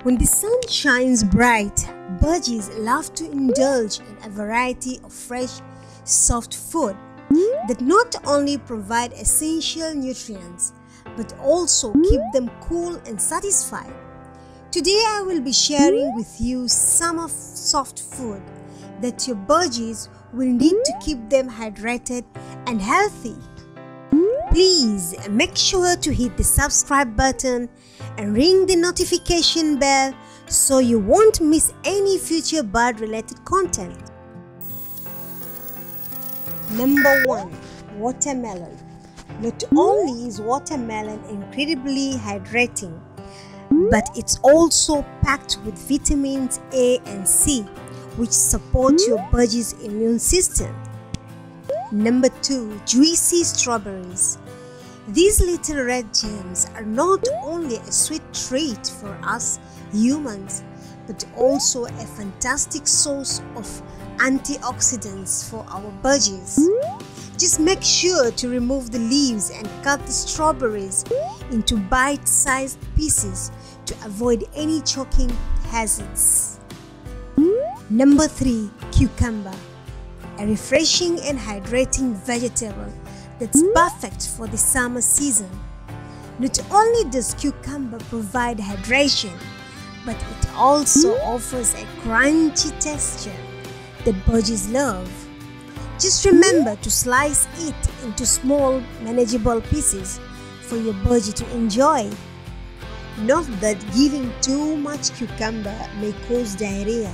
When the sun shines bright, budgies love to indulge in a variety of fresh, soft food that not only provide essential nutrients but also keep them cool and satisfied. Today I will be sharing with you some of soft food that your budgies will need to keep them hydrated and healthy. Please make sure to hit the subscribe button and ring the notification bell so you won't miss any future bird related content. Number 1. Watermelon. Not only is watermelon incredibly hydrating, but it's also packed with vitamins A and C, which support your budgie's immune system. Number 2. Juicy strawberries. These little red gems are not only a sweet treat for us humans, but also a fantastic source of antioxidants for our budgies. Just make sure to remove the leaves and cut the strawberries into bite-sized pieces to avoid any choking hazards. Number 3. Cucumber. A refreshing and hydrating vegetable that's perfect for the summer season. Not only does cucumber provide hydration, but it also offers a crunchy texture that budgies love. Just remember to slice it into small, manageable pieces for your budgie to enjoy. Note that giving too much cucumber may cause diarrhea.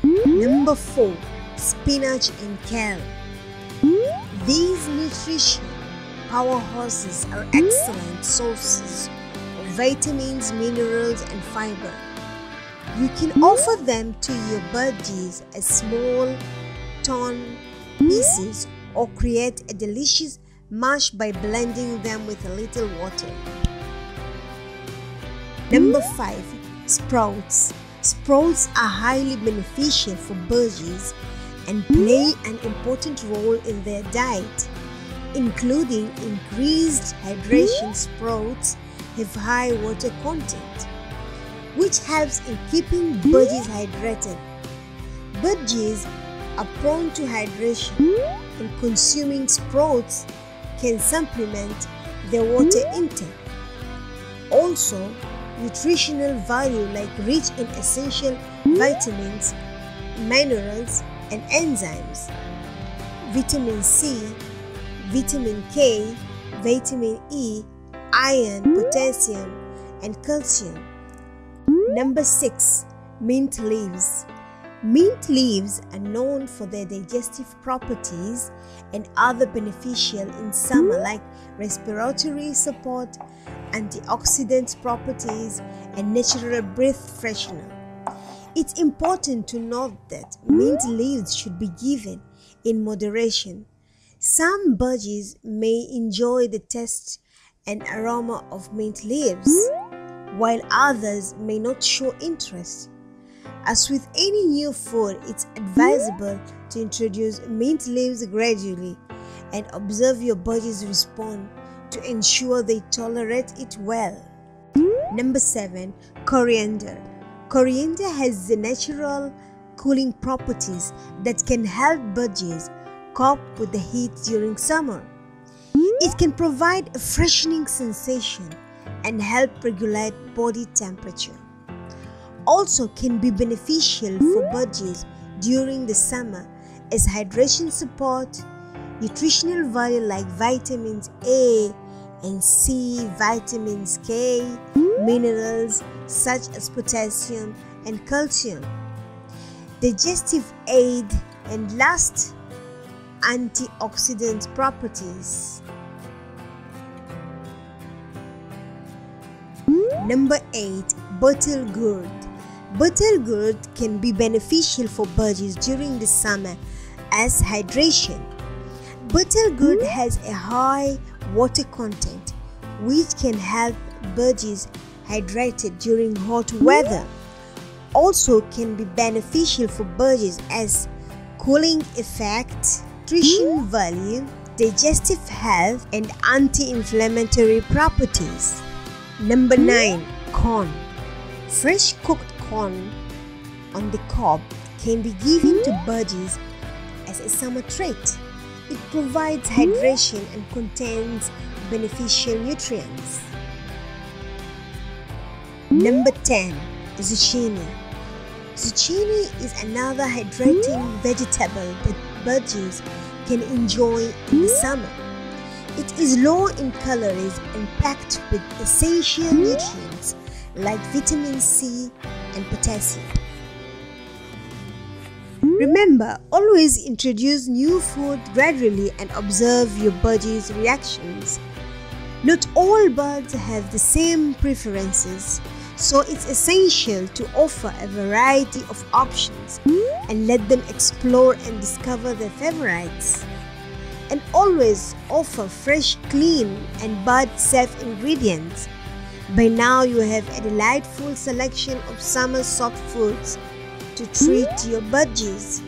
Number 4. Spinach and Kale. These nutrition powerhouses are excellent sources of vitamins, minerals, and fiber. You can offer them to your budgies as small torn pieces or create a delicious mash by blending them with a little water. Number 5. Sprouts. Sprouts are highly beneficial for budgies and play an important role in their diet, including increased hydration. Sprouts have high water content, which helps in keeping budgies hydrated. Budgies are prone to hydration, and consuming sprouts can supplement their water intake. Also, nutritional value like rich in essential vitamins, minerals, and enzymes, vitamin C, vitamin K, vitamin E, iron, potassium, and calcium. Number 6. Mint leaves. Mint leaves are known for their digestive properties and other beneficial in summer like respiratory support, antioxidant properties, and natural breath freshener. It's important to note that mint leaves should be given in moderation. Some budgies may enjoy the taste and aroma of mint leaves, while others may not show interest. As with any new food, it's advisable to introduce mint leaves gradually and observe your budgies respond to ensure they tolerate it well. Number 7. Coriander. Coriander has the natural cooling properties that can help budgies cope with the heat during summer. It can provide a freshening sensation and help regulate body temperature. Also can be beneficial for budgies during the summer as hydration support, nutritional value like vitamins A and C, vitamins K, minerals such as potassium and calcium, digestive aid, and last, antioxidant properties. Number 8. Bottle gourd. Bottle gourd can be beneficial for budgies during the summer as hydration. Bottle gourd has a high water content, which can help budgies hydrated during hot weather. Also can be beneficial for budgies as cooling effect, nutrition value, digestive health, and anti-inflammatory properties. Number 9. Corn. Fresh cooked corn on the cob can be given to budgies as a summer treat. It provides hydration and contains beneficial nutrients. Number 10. Zucchini. Zucchini is another hydrating vegetable that budgies can enjoy in the summer. It is low in calories and packed with essential nutrients like vitamin C and potassium. Remember, always introduce new food gradually and observe your budgies' reactions. Not all birds have the same preferences, so it's essential to offer a variety of options and let them explore and discover their favorites. And always offer fresh, clean, and bud-safe ingredients. By now, you have a delightful selection of summer soft foods to treat your budgies.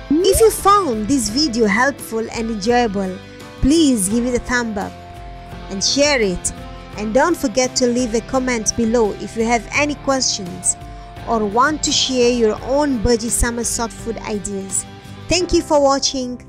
If you found this video helpful and enjoyable, please give it a thumb up and share it. And don't forget to leave a comment below if you have any questions or want to share your own budgie summer soft food ideas. Thank you for watching.